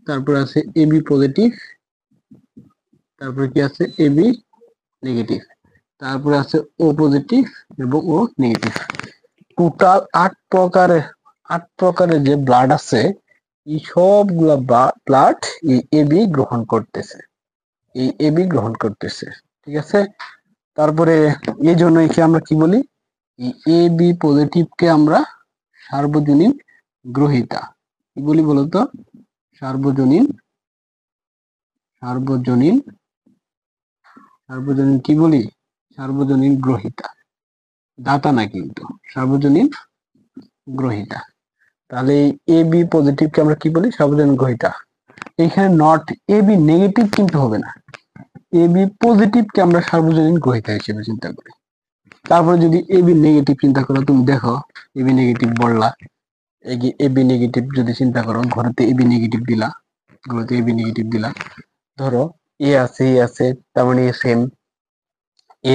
তারপরে আছে এ বি পজিটিভ, তারপরে কি আছে এ বি নেগেটিভ, তারপরে আছে ও পজিটিভ এবং ও নেগেটিভ। টোটাল 8 প্রকারের যে ব্লাড আছে, এই সবগুলা ব্লাড এই এবি গ্রহণ করতেছে, এই এবি গ্রহণ করতেছে, ঠিক আছে। তারপরে এই জন্য একে আমরা কি বলি, এই এ বি পজিটিভ কে আমরা সার্বজনীন গ্রহীতা কি বলি বলতো, সার্বজনীন সার্বজনীন সার্বজনীন কি বলি, সার্বজনীন গ্রহীতা, দাতা না কিন্তু, সার্বজনীন গ্রহীতা। তাহলে এই এ বি পজিটিভ কে আমরা কি বলি, সার্বজনীন গ্রহীতা। এখানে নট এ বি নেগেটিভ কিন্তু হবে না, এ বি পজিটিভ কে আমরা সার্বজনীন গ্রহীতা হিসেবে চিন্তা করি। তারপরে যদি এ বি নেগেটিভ চিন্তা করো, তুমি দেখো এ বি নেগেটিভ বললা, এবি নেগেটিভ যদি চিন্তা করো, ঘরেতে এবি নেগেটিভ দিলা, ঘরেতে এবি নেগেটিভ দিলা, ধরো এ আছে তার মানে সেম, এ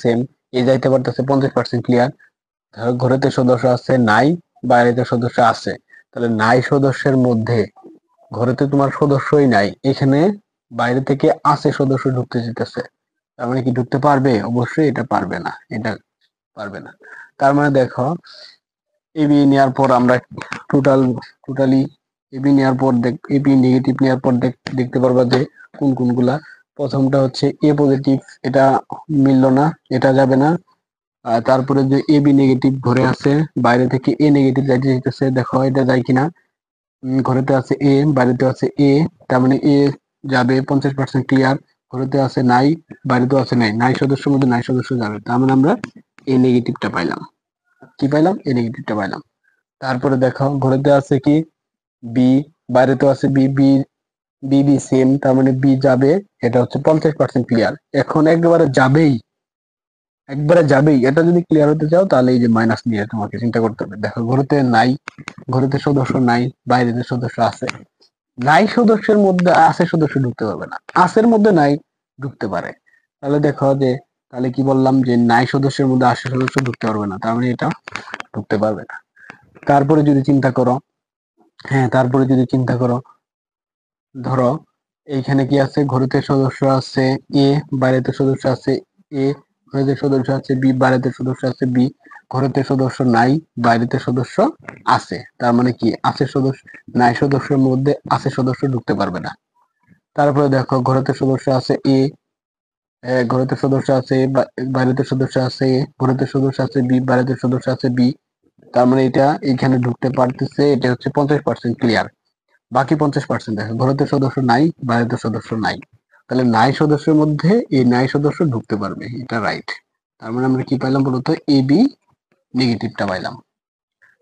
সেম, এ যাইতে পারতেছে 50% ক্লিয়ার। ধরো ঘরেতে সদস্য আছে নাই, বাইরেতে সদস্য আছে, তাহলে নাই সদস্যের মধ্যে ঘরেতে তোমার সদস্যই নাই, এখানে বাইরে থেকে আছে সদস্য ঢুকতে যেতেছে, তার মানে কি ঢুকতে পারবে? অবশ্যই এটা পারবে না, এটা পারবে না। তার মানে দেখো এবি নেওয়ার পর আমরা টোটালি এবি নেওয়ার পর এবি নেগেটিভ নেওয়ার পর দেখতে পারবা যে কোন কোনগুলা। প্রথমটা হচ্ছে এ পজিটিভ, এটা মিললো না, এটা যাবে না। আর তারপরে যে এবি নেগেটিভ ঘরে আছে, বাইরে থেকে এ নেগেটিভ যাইতে যেতেছে, দেখো এটা যায় কিনা। ঘরেতে আছে এ, বাইরেতে আছে এ, তার মানে এ যাবে 50% ক্লিয়ার। ঘরেতে আছে নাই, বাইরেতেও আছে নাই, নাই সদস্যের মধ্যে নাই সদস্য যাবে, তার মানে আমরা এ নেগেটিভটা পাইলাম। কি পাইলাম? এ নেগেটিভটা পাইলাম। তারপরে দেখো ঘরেতে আছে কি বি, বাইরেতেও আছে বি, বি সেম, তার মানে বি যাবে, এটা হচ্ছে 50% ক্লিয়ার। এখন একবারে যাবেই, এটা যদি ক্লিয়ার হতে চাও তাহলে এই যে মাইনাস নিয়ে তোমাকে চিন্তা করতে হবে। দেখো ঘরেতে নাই, ঘরেতে সদস্য নাই, বাইরেতে সদস্য আছে, নাই সদস্যের মধ্যে আছে সদস্য ঢুকতে পারবে না, আছের মধ্যে নাই ঢুকতে পারে। তাহলে দেখো যে তাহলে কি বললাম যে নাই সদস্যের মধ্যে আছে সদস্য ঢুকতে পারবে না, তার মানে এটা ঢুকতে পারবে না। তারপরে যদি চিন্তা করো, হ্যাঁ তারপরে যদি চিন্তা করো, ধরো এইখানে কি আছে, ঘরেতে সদস্য আছে এ, বাইরেতে সদস্য আছে এ, ঘরেতে সদস্য আছে বি, বাইরেতে সদস্য আছে বি, ঘরেতে সদস্য নাই, বাইরেতে সদস্য আছে, তার মানে কি আছে সদস্য, নাই সদস্যের মধ্যে আছে সদস্য ঢুকতে পারবে না। তারপরে দেখো ঘরেতে সদস্য আছে এ, ঘরেতে সদস্য আছে বাইরেতে সদস্য আছে এ, ঘরেতে সদস্য আছে বি, বাইরেতে সদস্য আছে বি, তার মানে এটা এখানে ঢুকতে পারতেছে, এটা হচ্ছে 50% ক্লিয়ার। বাকি 50% দেখো ঘরেতে সদস্য নাই, বাইরেতে সদস্য নাই, তাহলে নাই সদস্যের মধ্যে এই নাই সদস্য ঢুকতে পারবে, এটা রাইট। তার মানে আমরা কি পাইলাম বলতো? এ বি নেগেটিভটা পাইলাম।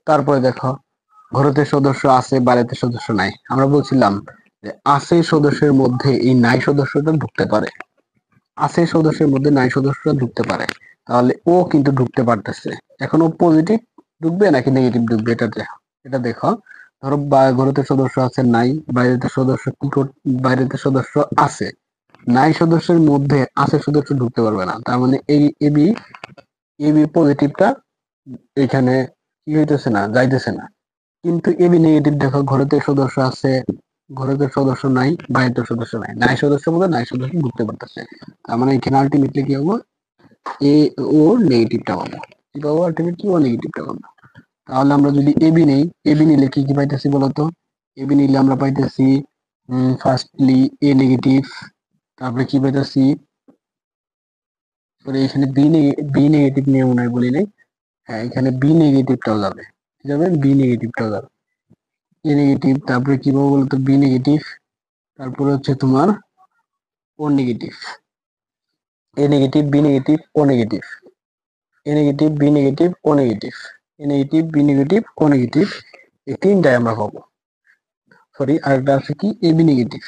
তারপরে দেখো ঘরেতে সদস্য আছে, বাইরেতে সদস্য নাই, আমরা বলছিলাম যে আছে সদস্যের মধ্যে এই নাই সদস্যটা ঢুকতে পারে, আছে সদস্যের মধ্যে নাই সদস্যটা ঢুকতে পারে, তাহলে ও কিন্তু ঢুকতে পারতেছে। এখন ও পজিটিভ ঢুকবে নাকি নেগেটিভ ঢুকবে, এটা দেখো। ধরো ঘরেতে সদস্য আছে নাই, বাইরেতে সদস্য বাইরেতে সদস্য আছে, নাই সদস্যের মধ্যে আছে সদস্য ঢুকতে পারবে না, তার মানে এই এবি এবি পজিটিভটা এখানে কি হইতেছে না, যাইতেছে না। কিন্তু এবি নেগেটিভ দেখো ঘরেতে সদস্য আছে, ঘরেতে সদস্য নাই, বাইরেতে সদস্য নাই, নাই সদস্যের মধ্যে নাই সদস্য ঢুকতে পারতেছে, তার মানে এখানে আলটিমেটলি কি হবো? এ ও নেগেটিভটা পাবো। কি পাবো? আলটিমেটলি ও নেগেটিভটা পাবো। তাহলে আমরা যদি এবি নেই, এবি নিলে কি কি পাইতেছি বলতো? এবি নিলে আমরা পাইতেছি ফার্স্টলি এ নেগেটিভ, তারপরে কি পাইতেছি, এখানে বি নেগেটিভ নিয়ে মনে হয় বলি নাই, হ্যাঁ এখানে বি নেগেটিভটাও যাবে, কি যাবে? বি নেগেটিভটাও যাবে, এ নেগেটিভ, তারপরে কি পাবো বলতো? বি নেগেটিভ, তারপরে হচ্ছে তোমার ও নেগেটিভ, এ নেগেটিভ, বি নেগেটিভ, ও নেগেটিভ, এ নেগেটিভ, বি নেগেটিভ, ও নেগেটিভ, এ নেগেটিভ, বি নেগেটিভ, ও নেগেটিভ, এই তিনটাই আমরা পাবো। সরি আরেকটা আছে কি এ বি নেগেটিভ,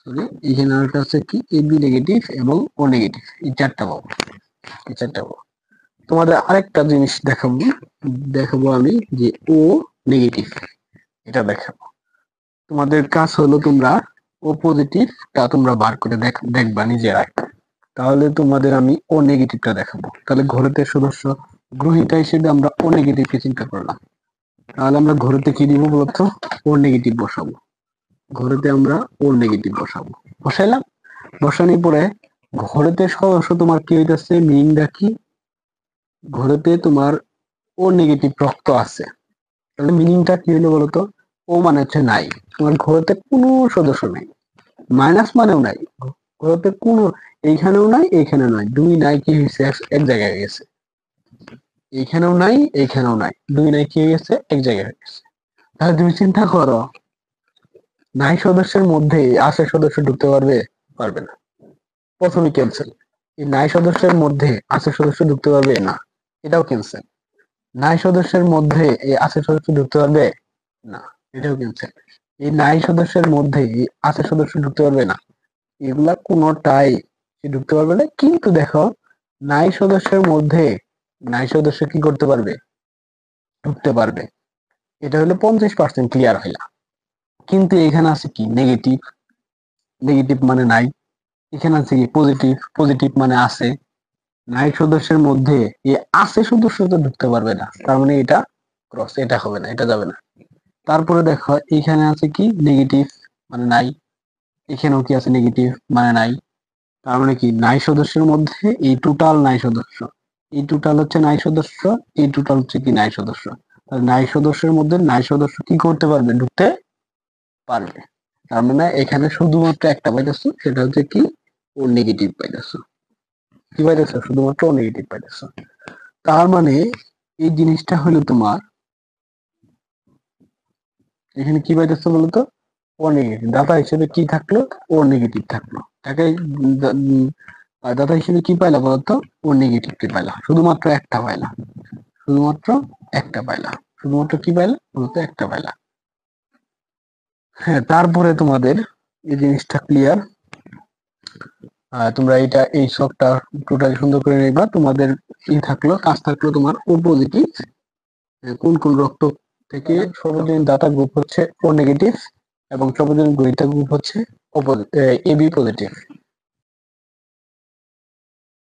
সরি এখানে আরেকটা আছে কি এ বি নেগেটিভ এবং ও নেগেটিভ, এই চারটা পাবো, এই চারটা পাবো। তোমাদের আরেকটা জিনিস দেখাবো, দেখাবো আমি যে ও নেগেটিভ, এটা দেখাবো। তোমাদের কাজ হলো তোমরা ও পজিটিভটা তোমরা বার করে দেখবা নিজেরাই, তাহলে তোমাদের আমি ও নেগেটিভটা দেখাবো। তাহলে ঘরেতে সদস্য গ্রহিতা হিসেবে আমরা ও নেগেটিভকে চিন্তা করলাম, তাহলে আমরা ঘরেতে কি দিব বলতো? ও নেগেটিভ বসাবো, ঘরেতে আমরা ও নেগেটিভ বসাবো, বসাইলাম। বসানোর পরে ঘরেতে সদস্য তোমার কি হইতেছে, মিনিংটা কি? ঘরেতে তোমার ও নেগেটিভ রক্ত আছে, তাহলে মিনিংটা কি হলো বলতো? ও মানে হচ্ছে নাই, তোমার ঘরেতে কোনো সদস্য নাই, মাইনাস মানেও নাই, ঘরেতে কোনো, এইখানেও নাই এইখানেও নাই, দুই নাই কি হয়েছে? এক জায়গায় হয়ে গেছে, এইখানেও নাই এইখানেও নাই, দুই নাই কি হয়ে গেছে? এক জায়গায় হয়ে গেছে। তাহলে তুমি চিন্তা করো, নাই সদস্যের মধ্যে আছে সদস্য ঢুকতে পারবে? পারবে না, প্রথমে ক্যান্সেল। এই নাই সদস্যের মধ্যে আছে সদস্য ঢুকতে পারবে? না, এটাও ক্যান্সেল। নাই সদস্যের মধ্যে এই আছে সদস্য ঢুকতে পারবে? না, এটাও ক্যান্সেল। এই নাই সদস্যের মধ্যে এই আছে সদস্য ঢুকতে পারবে? না, এগুলা কোনোটাই সে ঢুকতে পারবে না। কিন্তু দেখো নাই সদস্যের মধ্যে নাই সদস্য কি করতে পারবে? ঢুকতে পারবে। এটা হলো 50% ক্লিয়ার হইলা। কিন্তু এখানে আছে কি নেগেটিভ, নেগেটিভ মানে নাই। এখানে আছে কি পজিটিভ, পজিটিভ মানে আছে। নাই সদস্যের মধ্যে এই আছে সদস্য তো ঢুকতে পারবে না, তার মানে এটা ক্রস, এটা হবে না, এটা যাবে না। তারপরে দেখো এখানে আছে কি নেগেটিভ মানে নাই, এখানেও কি আছে নেগেটিভ মানে নাই। তার মানে কি নাই সদস্যের মধ্যে এই টোটাল নাই সদস্য, এই টোটাল হচ্ছে নাই সদস্য, এই টোটাল হচ্ছে কি নাই সদস্য। তাহলে নাই সদস্যের মধ্যে নাই সদস্য কি করতে পারবে, ঢুকতে পারবে। তার মানে এখানে শুধুমাত্র একটা পাইতেছো, সেটা হচ্ছে কি ও নেগেটিভ পাইতেছো। কি পাইতেছো, শুধুমাত্র ও নেগেটিভ পাইতেছো। তার মানে এই জিনিসটা হলো তোমার এখানে কি পাইতেছো বলতো, ও নেগেটিভ। দাতা হিসেবে কি থাকলো, ও নেগেটিভ থাকলো। তাকে দাতা হিসেবে কি পাইলা বলতো, ও নেগেটিভটি পাইলা, শুধুমাত্র একটা পাইলা, শুধুমাত্র একটা পাইলা, শুধুমাত্র কি পাইলা বলতো, একটা পাইলা। হ্যাঁ, তারপরে তোমাদের এই জিনিসটা ক্লিয়ার। তোমরা এটা এই শখটা টোটালি সুন্দর করে নিবা। তোমাদের ই থাকলো, কাজ থাকলো তোমার ও পজিটিভ, কোন কোন রক্ত থেকে সর্বজনীন দাতা গ্রুপ হচ্ছে ও নেগেটিভ এবং সর্বজনীন গ্রহীতা গ্রুপ হচ্ছে এবি পজিটিভ।